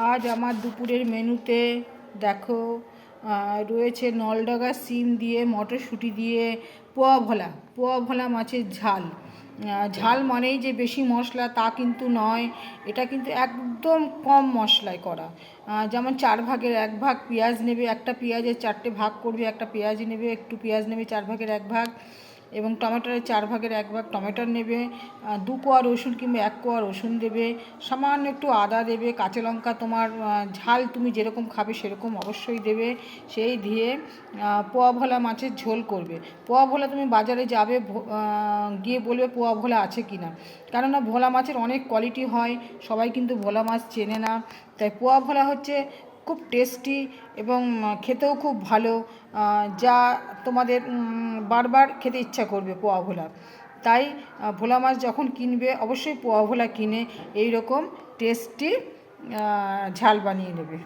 আজ আমার দুপুরের মেনুতে দেখো রয়েছে নলডাঙ্গা শিম দিয়ে মটরশুঁটি দিয়ে পোয়া ভোলা মাছের ঝাল। ঝাল মানেই যে বেশি মশলা তা কিন্তু নয়, এটা কিন্তু একদম কম মশলায় করা। যেমন 1/4 পেঁয়াজ নেবে, একটা পেঁয়াজের 4টে ভাগ করবে, একটা পেঁয়াজ নেবে, একটু পেঁয়াজ নেবে 1/4 এবং টমেটোরের 1/4 টমেটো নেবে, 2 কোয়া রসুন কিংবা 1 কোয়া রসুন দেবে, সামান্য একটু আদা দেবে, কাঁচা লঙ্কা তোমার ঝাল তুমি যেরকম খাবে সেরকম অবশ্যই দেবে। সেই দিয়ে পোয়া ভোলা মাছের ঝোল করবে। পোয়া ভোলা তুমি বাজারে যাবে, গিয়ে বলবে পোয়া ভোলা আছে কি না, কেননা ভোলা মাছের অনেক কোয়ালিটি হয়, সবাই কিন্তু ভোলা মাছ চেনে না। তাই পোয়া ভোলা হচ্ছে খুব টেস্টি এবং খেতেও খুব ভালো, যা তোমাদের বারবার খেতে ইচ্ছা করবে পোয়া ভোলা। তাই ভোলা মাছ যখন কিনবে অবশ্যই পোয়া ভোলা কিনে এই রকম টেস্টি ঝাল বানিয়ে নেবে।